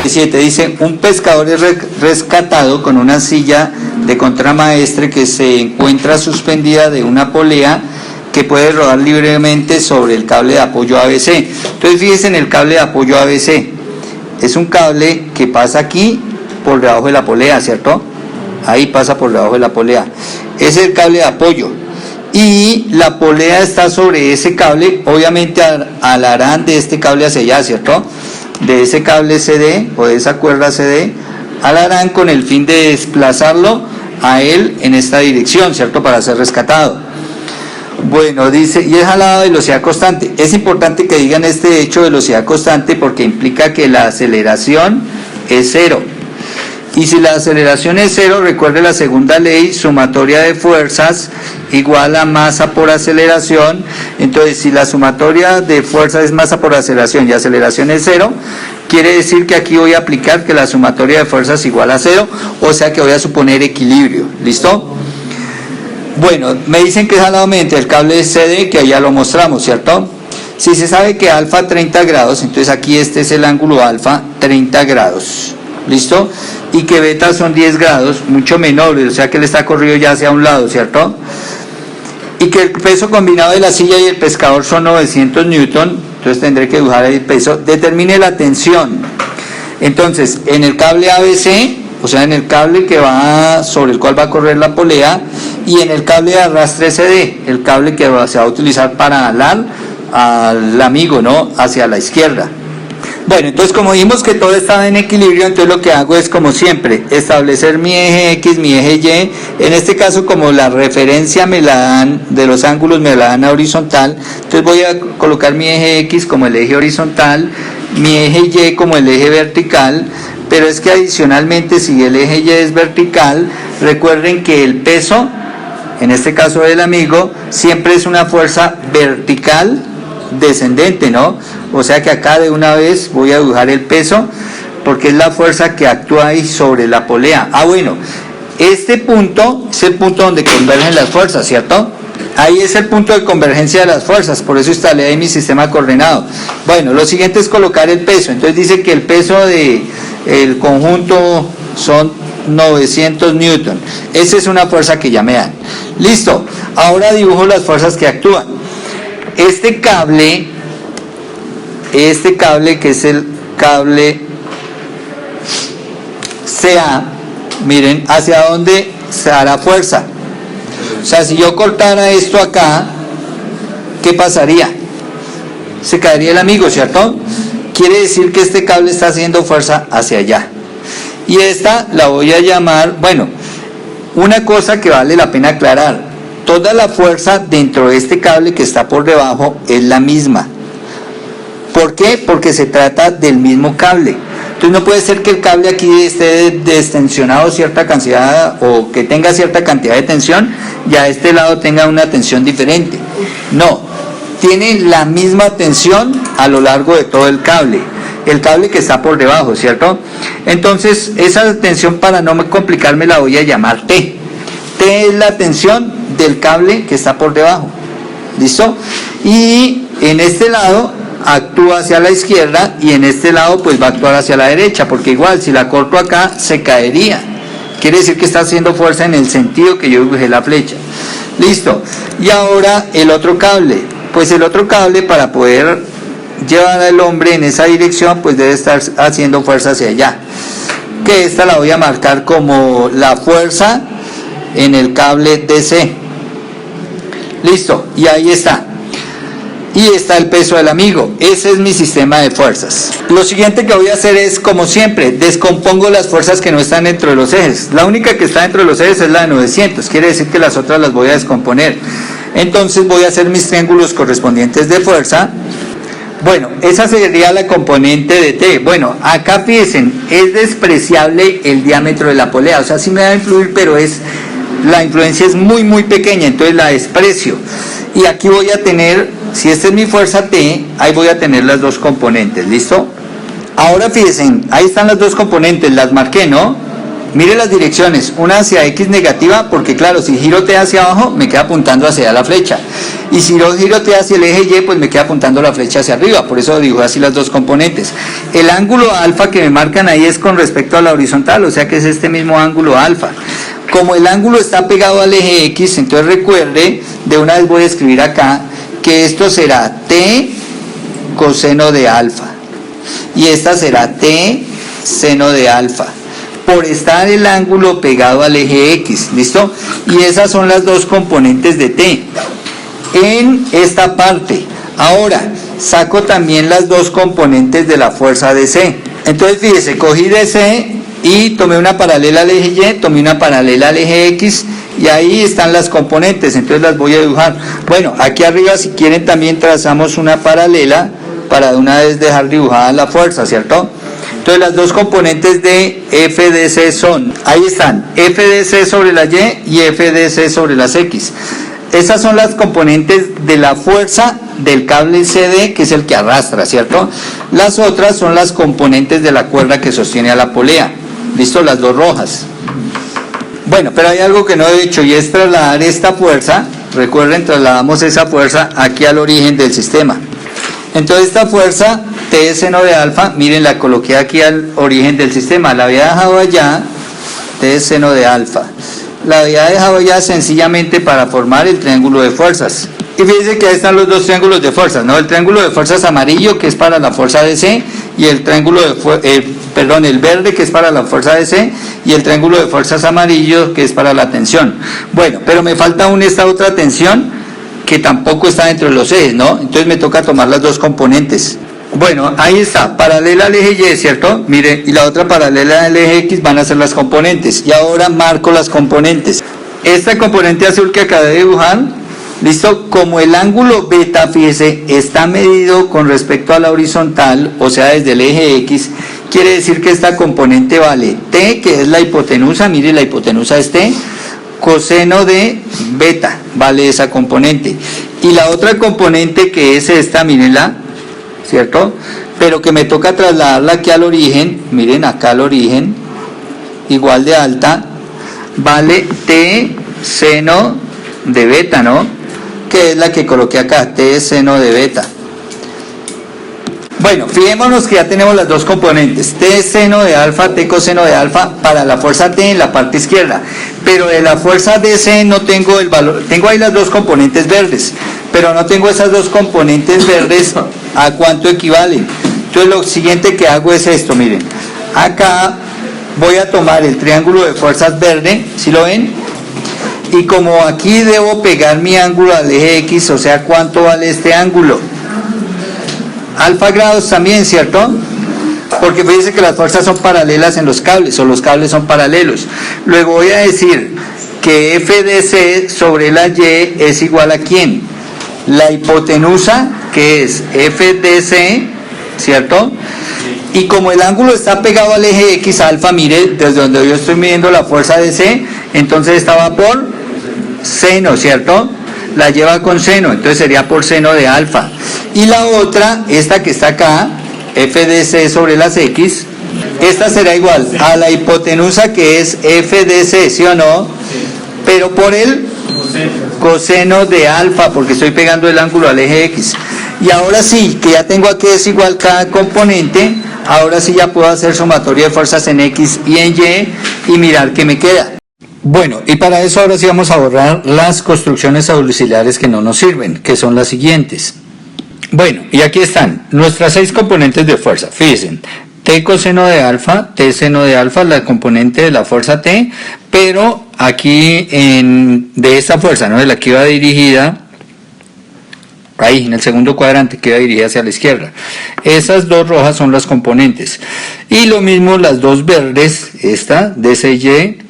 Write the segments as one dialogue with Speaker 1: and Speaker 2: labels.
Speaker 1: 7 dice, un pescador es rescatado con una silla de contramaestre que se encuentra suspendida de una polea que puede rodar libremente sobre el cable de apoyo ABC. Entonces fíjense en el cable de apoyo ABC, es un cable que pasa aquí por debajo de la polea, ¿cierto? Ahí pasa por debajo de la polea, ese es el cable de apoyo y la polea está sobre ese cable, obviamente alarán de este cable hacia allá, ¿cierto? De ese cable CD o de esa cuerda CD alarán con el fin de desplazarlo a él en esta dirección, ¿cierto? Para ser rescatado. Bueno, dice, y es jalado de velocidad constante. Es importante que digan este hecho de velocidad constante porque implica que la aceleración es cero. Y si la aceleración es cero, recuerde la segunda ley, sumatoria de fuerzas igual a masa por aceleración. Entonces, si la sumatoria de fuerzas es masa por aceleración y aceleración es cero, quiere decir que aquí voy a aplicar que la sumatoria de fuerzas igual a cero, o sea que voy a suponer equilibrio. ¿Listo? Bueno, me dicen que es jalado mediante el cable CD, que ya lo mostramos, ¿cierto? Si se sabe que alfa 30 grados, entonces aquí este es el ángulo alfa 30 grados. ¿Listo? Y que beta son 10 grados, mucho menores, o sea que él está corrido ya hacia un lado, ¿cierto? Y que el peso combinado de la silla y el pescador son 900 newton, entonces tendré que dibujar el peso. Determine la tensión. Entonces, en el cable ABC, o sea, en el cable que va sobre el cual va a correr la polea, y en el cable de arrastre CD, el cable que se va a utilizar para alar al amigo, ¿no? Hacia la izquierda. Bueno, entonces como vimos que todo estaba en equilibrio, entonces lo que hago es, como siempre, establecer mi eje X, mi eje Y. En este caso, como la referencia me la dan, de los ángulos me la dan a horizontal, entonces voy a colocar mi eje X como el eje horizontal, mi eje Y como el eje vertical, pero es que adicionalmente, si el eje Y es vertical, recuerden que el peso, en este caso del amigo, siempre es una fuerza vertical descendente, ¿no? O sea que acá de una vez voy a dibujar el peso porque es la fuerza que actúa ahí sobre la polea. Ah, bueno, este punto es el punto donde convergen las fuerzas, ¿cierto? Ahí es el punto de convergencia de las fuerzas, por eso instalé ahí mi sistema coordenado. Bueno, lo siguiente es colocar el peso. Entonces dice que el peso del conjunto son 900 newton. Esa es una fuerza que ya me dan. Listo, ahora dibujo las fuerzas que actúan. Este cable que es el cable CA, miren, ¿hacia dónde se hará fuerza? O sea, si yo cortara esto acá, ¿qué pasaría? Se caería el amigo, ¿cierto? Quiere decir que este cable está haciendo fuerza hacia allá. Y esta la voy a llamar, bueno, una cosa que vale la pena aclarar. Toda la fuerza dentro de este cable que está por debajo es la misma. ¿Por qué? Porque se trata del mismo cable. Entonces no puede ser que el cable aquí esté destensionado cierta cantidad o que tenga cierta cantidad de tensión y a este lado tenga una tensión diferente. No, tiene la misma tensión a lo largo de todo el cable que está por debajo, ¿cierto? Entonces esa tensión, para no complicarme, la voy a llamar T. T es la tensión del cable que está por debajo. ¿Listo? Y en este lado actúa hacia la izquierda y en este lado pues va a actuar hacia la derecha, porque igual si la corto acá se caería. Quiere decir que está haciendo fuerza en el sentido que yo dibujé la flecha. Listo. Y ahora el otro cable. Pues el otro cable, para poder llevar al hombre en esa dirección, pues debe estar haciendo fuerza hacia allá. Que esta la voy a marcar como la fuerza en el cable DC. Listo, y ahí está. Y está el peso del amigo. Ese es mi sistema de fuerzas. Lo siguiente que voy a hacer es, como siempre, descompongo las fuerzas que no están dentro de los ejes. La única que está dentro de los ejes es la de 900, quiere decir que las otras las voy a descomponer. Entonces voy a hacer mis triángulos correspondientes de fuerza. Bueno, esa sería la componente de T. Bueno, acá fíjense, es despreciable el diámetro de la polea, o sea, sí me va a influir, pero la influencia es muy muy pequeña, entonces la desprecio. Y aquí voy a tener, si esta es mi fuerza T, ahí voy a tener las dos componentes, ¿listo? Ahora fíjense, ahí están las dos componentes, las marqué, ¿no? mire las direcciones, una hacia X negativa, porque claro, si giro T hacia abajo, me queda apuntando hacia la flecha, y si yo giro T hacia el eje Y, pues me queda apuntando la flecha hacia arriba, por eso dibujo así las dos componentes. El ángulo alfa que me marcan ahí es con respecto a la horizontal, o sea que es este mismo ángulo alfa. Como el ángulo está pegado al eje X, entonces recuerde, de una vez voy a escribir acá, que esto será T coseno de alfa, y esta será T seno de alfa, por estar el ángulo pegado al eje X, ¿listo? Y esas son las dos componentes de T en esta parte. Ahora, saco también las dos componentes de la fuerza DC. Entonces, fíjese, cogí DC y tomé una paralela al eje Y, tomé una paralela al eje X, y ahí están las componentes, entonces las voy a dibujar. Bueno, aquí arriba, si quieren, también trazamos una paralela para de una vez dejar dibujada la fuerza, ¿cierto? Entonces las dos componentes de FDC son, ahí están, FDC sobre la Y y FDC sobre las X. Esas son las componentes de la fuerza del cable CD, que es el que arrastra, ¿cierto? Las otras son las componentes de la cuerda que sostiene a la polea. ¿Listo? Las dos rojas. Bueno, pero hay algo que no he hecho, y es trasladar esta fuerza. Recuerden, trasladamos esa fuerza aquí al origen del sistema. Entonces esta fuerza T seno de alfa, miren, la coloqué aquí al origen del sistema, la había dejado allá, T seno de alfa, la había dejado allá sencillamente para formar el triángulo de fuerzas. Y fíjense que ahí están los dos triángulos de fuerzas, ¿no? El triángulo de fuerzas amarillo, que es para la fuerza DC, y el triángulo de el verde, que es para la fuerza DC, y el triángulo de fuerzas amarillo, que es para la tensión. Bueno, pero me falta aún esta otra tensión, que tampoco está dentro de los ejes, ¿no? Entonces me toca tomar las dos componentes. Bueno, ahí está, paralela al eje Y, ¿cierto? Mire, y la otra paralela al eje X van a ser las componentes. Y ahora marco las componentes. Esta componente azul que acabé de dibujar, ¿listo? Como el ángulo beta, fíjese, está medido con respecto a la horizontal, o sea, desde el eje X, quiere decir que esta componente vale T, que es la hipotenusa, mire, la hipotenusa es T, coseno de beta, vale esa componente. Y la otra componente, que es esta, mírenla, ¿cierto? Pero que me toca trasladarla aquí al origen, miren acá al origen, igual de alta, vale T seno de beta, ¿no? Que es la que coloqué acá, T seno de beta. Bueno, fijémonos que ya tenemos las dos componentes, T seno de alfa, T coseno de alfa, para la fuerza T en la parte izquierda, pero de la fuerza DC no tengo el valor, tengo ahí las dos componentes verdes, pero no tengo esas dos componentes verdes a cuánto equivalen. Entonces lo siguiente que hago es esto, miren, acá voy a tomar el triángulo de fuerzas verde, ¿sí lo ven? Y como aquí debo pegar mi ángulo al eje X, o sea, ¿cuánto vale este ángulo? Alfa grados también, ¿cierto? Porque fíjense que las fuerzas son paralelas en los cables, o los cables son paralelos. Luego voy a decir que FDC sobre la Y es igual a ¿quién? La hipotenusa, que es FDC, ¿cierto? Y como el ángulo está pegado al eje X alfa, mire, desde donde yo estoy midiendo la fuerza DC, entonces estaba por seno, ¿cierto? La lleva con seno, entonces sería por seno de alfa. Y la otra, esta que está acá, FDC sobre las X, esta será igual a la hipotenusa, que es FDC, ¿sí o no? Pero por el coseno de alfa, porque estoy pegando el ángulo al eje X. Y ahora sí, que ya tengo aquí es igual cada componente, ahora sí ya puedo hacer sumatoria de fuerzas en X y en Y, y mirar qué me queda. Bueno, y para eso ahora sí vamos a borrar las construcciones auxiliares que no nos sirven, que son las siguientes. Bueno, y aquí están nuestras 6 componentes de fuerza. Fíjense, T coseno de alfa, T seno de alfa, la componente de la fuerza T, pero aquí de esta fuerza, ¿no? De la que iba dirigida, ahí en el segundo cuadrante, que iba dirigida hacia la izquierda. Esas dos rojas son las componentes. Y lo mismo las dos verdes, esta, DCY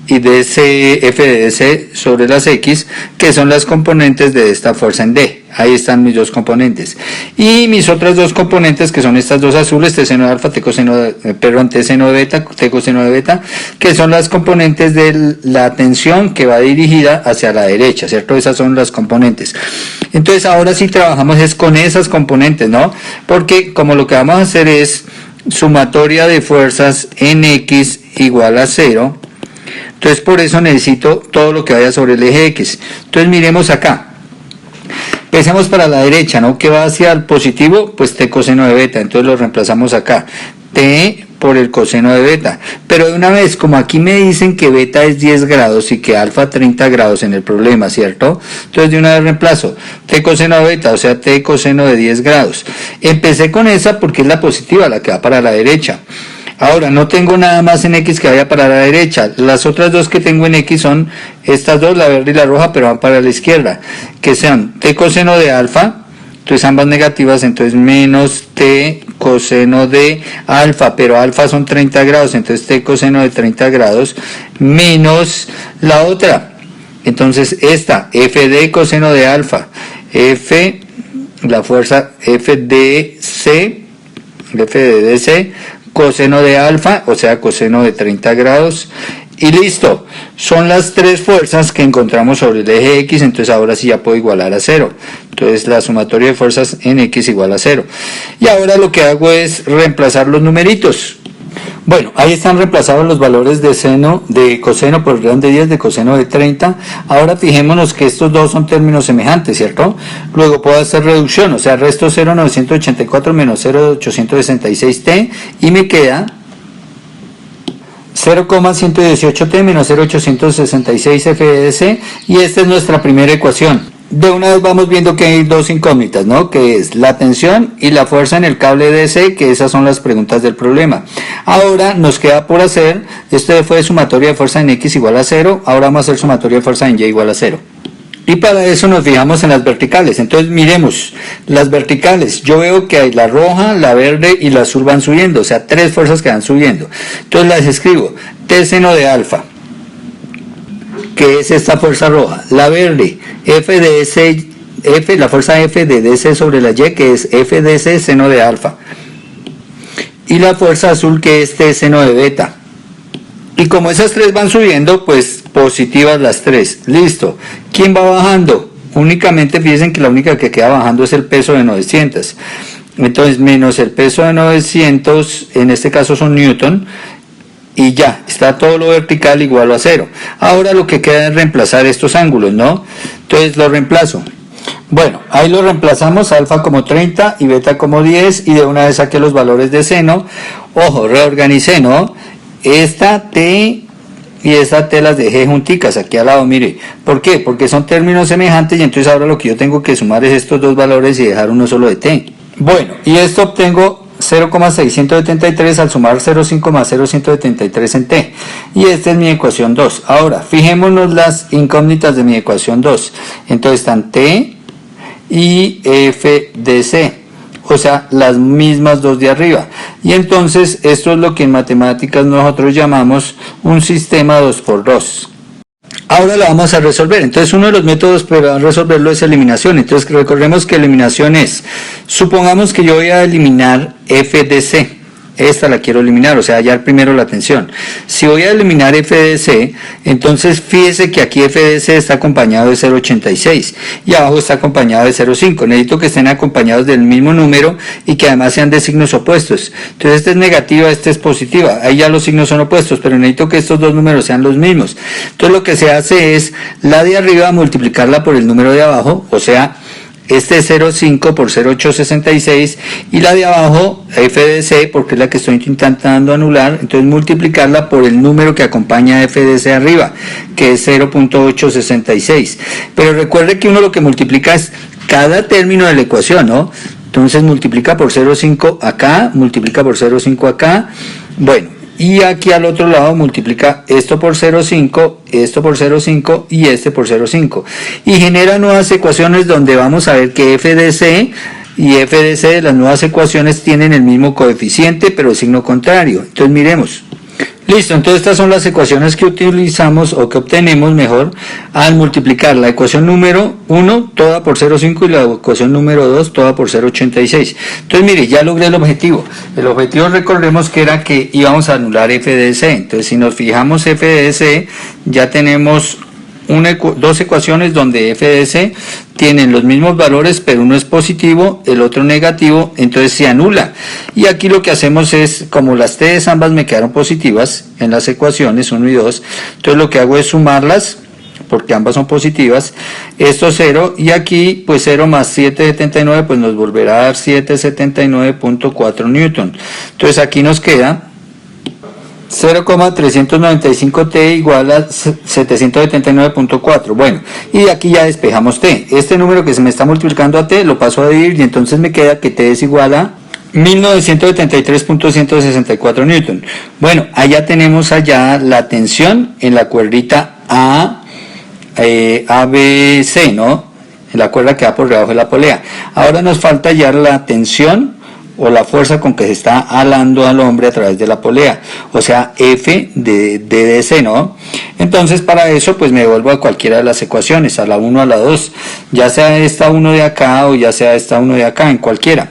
Speaker 1: y FDC sobre las X, que son las componentes de esta fuerza en D. Ahí están mis dos componentes. Y mis otras dos componentes, que son estas dos azules, T seno de alfa, T seno de beta, T coseno de beta, que son las componentes de la tensión que va dirigida hacia la derecha, ¿cierto? Esas son las componentes. Entonces ahora sí trabajamos es con esas componentes, ¿no? Porque como lo que vamos a hacer es sumatoria de fuerzas en X igual a 0. Entonces por eso necesito todo lo que vaya sobre el eje X. Entonces miremos acá. Empecemos para la derecha, ¿no? ¿Qué va hacia el positivo? Pues t coseno de beta. Entonces lo reemplazamos acá. T por el coseno de beta. Pero de una vez, como aquí me dicen que beta es 10 grados y que alfa 30 grados en el problema, ¿cierto? Entonces de una vez reemplazo t coseno de beta, o sea, t coseno de 10 grados. Empecé con esa porque es la positiva, la que va para la derecha. Ahora, no tengo nada más en X que vaya para la derecha. Las otras dos que tengo en X son estas dos, la verde y la roja, pero van para la izquierda. Que sean t coseno de alfa, entonces ambas negativas, entonces menos t coseno de alfa, pero alfa son 30 grados, entonces t coseno de 30 grados, menos la otra. Entonces esta, f de coseno de alfa, f, la fuerza f de dc, coseno de alfa, o sea, coseno de 30 grados, y listo. Son las tres fuerzas que encontramos sobre el eje X, entonces ahora sí ya puedo igualar a 0. Entonces la sumatoria de fuerzas en X igual a 0. Y ahora lo que hago es reemplazar los numeritos. Bueno, ahí están reemplazados los valores de coseno por el gran de 10, de coseno de 30. Ahora fijémonos que estos dos son términos semejantes, ¿cierto? Luego puedo hacer reducción, o sea, resto 0,984 menos 0,866t y me queda 0,118t menos 0,866 FDC, y esta es nuestra primera ecuación. De una vez vamos viendo que hay dos incógnitas, ¿no? Que es la tensión y la fuerza en el cable DC, que esas son las preguntas del problema. Ahora nos queda por hacer, esto fue sumatoria de fuerza en X igual a 0, ahora vamos a hacer sumatoria de fuerza en Y igual a 0. Y para eso nos fijamos en las verticales. Entonces miremos, las verticales, yo veo que hay la roja, la verde y la azul van subiendo, o sea, tres fuerzas que van subiendo. Entonces las escribo, T seno de alfa, que es esta fuerza roja, la verde, F de F, la fuerza F de DC sobre la Y, que es F de C seno de alfa, y la fuerza azul, que es T seno de beta. Y como esas tres van subiendo, pues positivas las tres. Listo. ¿Quién va bajando? Únicamente, fíjense que la única que queda bajando es el peso de 900. Entonces, menos el peso de 900, en este caso son newton, y ya, está todo lo vertical igual a 0. Ahora lo que queda es reemplazar estos ángulos, ¿no? Entonces lo reemplazo. Bueno, ahí lo reemplazamos, alfa como 30 y beta como 10, y de una vez saqué los valores de seno. Ojo, reorganicé, ¿no? Esta T y esta T las dejé junticas aquí al lado, mire. ¿Por qué? Porque son términos semejantes, y entonces ahora lo que yo tengo que sumar es estos dos valores y dejar uno solo de T. Bueno, y esto obtengo 0,673 al sumar 0,5 más 0,173 en T. Y esta es mi ecuación 2. Ahora, fijémonos las incógnitas de mi ecuación 2. Entonces están T y F de C. O sea, las mismas dos de arriba. Y entonces esto es lo que en matemáticas nosotros llamamos un sistema 2×2. Ahora lo vamos a resolver. Entonces uno de los métodos para resolverlo es eliminación. Entonces recordemos que eliminación es, supongamos que yo voy a eliminar F de C. Esta la quiero eliminar, o sea, hallar primero la tensión. Si voy a eliminar F de C, entonces fíjese que aquí F de C está acompañado de 0,86 y abajo está acompañado de 0,5. Necesito que estén acompañados del mismo número y que además sean de signos opuestos. Entonces esta es negativa, esta es positiva. Ahí ya los signos son opuestos, pero necesito que estos dos números sean los mismos. Entonces lo que se hace es la de arriba multiplicarla por el número de abajo, o sea, este es 0,5 por 0,866, y la de abajo, F de C, porque es la que estoy intentando anular, entonces multiplicarla por el número que acompaña a F de C arriba, que es 0,866. Pero recuerde que uno lo que multiplica es cada término de la ecuación, ¿no? Entonces multiplica por 0,5 acá, multiplica por 0,5 acá, bueno. Y aquí al otro lado multiplica esto por 0,5, esto por 0,5 y este por 0,5. Y genera nuevas ecuaciones donde vamos a ver que F de C y F de C de las nuevas ecuaciones tienen el mismo coeficiente, pero el signo contrario. Entonces miremos. Listo, entonces estas son las ecuaciones que utilizamos, o que obtenemos mejor, al multiplicar la ecuación número 1 toda por 0,5 y la ecuación número 2 toda por 0,86. Entonces mire, ya logré el objetivo. El objetivo, recordemos que era que íbamos a anular F de C. Entonces si nos fijamos F de C, ya tenemos dos ecuaciones donde f de c tienen los mismos valores, pero uno es positivo, el otro negativo, entonces se anula. Y aquí lo que hacemos es, como las t's ambas me quedaron positivas en las ecuaciones 1 y 2, entonces lo que hago es sumarlas, porque ambas son positivas, esto 0, y aquí pues 0 más 779 pues nos volverá a dar 779.4 newton. Entonces aquí nos queda 0,395t igual a 779.4. Bueno, y aquí ya despejamos t. Este número que se me está multiplicando a t lo paso a dividir y entonces me queda que t es igual a 1973.164 newton. Bueno, allá tenemos allá la tensión en la cuerdita ABC, ¿no? En la cuerda que va por debajo de la polea. Ahora nos falta hallar la tensión o la fuerza con que se está alando al hombre a través de la polea, o sea, F de DC, ¿no? Entonces para eso pues me devuelvo a cualquiera de las ecuaciones, a la 1 a la 2, ya sea esta 1 de acá o ya sea esta 1 de acá, en cualquiera.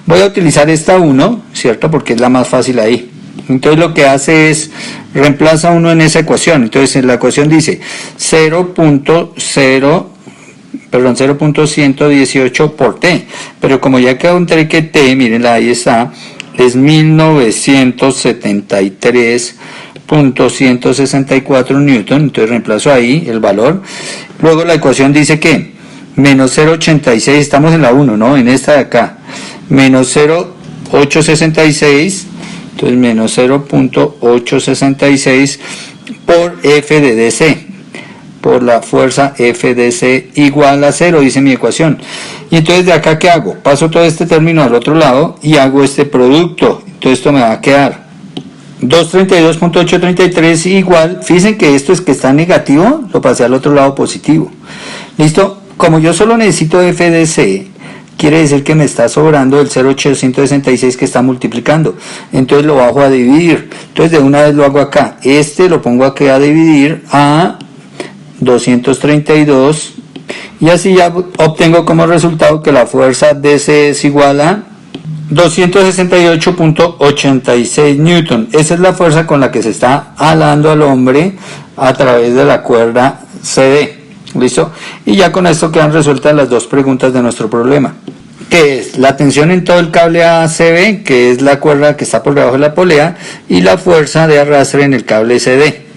Speaker 1: Voy a utilizar esta 1, ¿cierto? Porque es la más fácil ahí. Entonces lo que hace es reemplaza 1 en esa ecuación. Entonces en la ecuación dice 0.118 por t, pero como ya encontré que t, miren ahí está, es 1973.164 newton, entonces reemplazo ahí el valor. Luego la ecuación dice que menos 0.86, estamos en la 1, ¿no? En esta de acá, menos 0.866, entonces menos 0.866 por F de DC, por la fuerza F de C igual a 0, dice mi ecuación. Y entonces de acá, ¿qué hago? Paso todo este término al otro lado y hago este producto. Entonces esto me va a quedar 232.833 igual, fíjense que esto es que está negativo, lo pasé al otro lado positivo. ¿Listo? Como yo solo necesito F de C, quiere decir que me está sobrando el 0.866 que está multiplicando. Entonces lo bajo a dividir. Entonces de una vez lo hago acá. Este lo pongo aquí a dividir a 232 y así ya obtengo como resultado que la fuerza DC es igual a 268.86 newton. Esa es la fuerza con la que se está alando al hombre a través de la cuerda CD. ¿Listo? Y ya con esto quedan resueltas las dos preguntas de nuestro problema, que es la tensión en todo el cable ACB, que es la cuerda que está por debajo de la polea, y la fuerza de arrastre en el cable CD.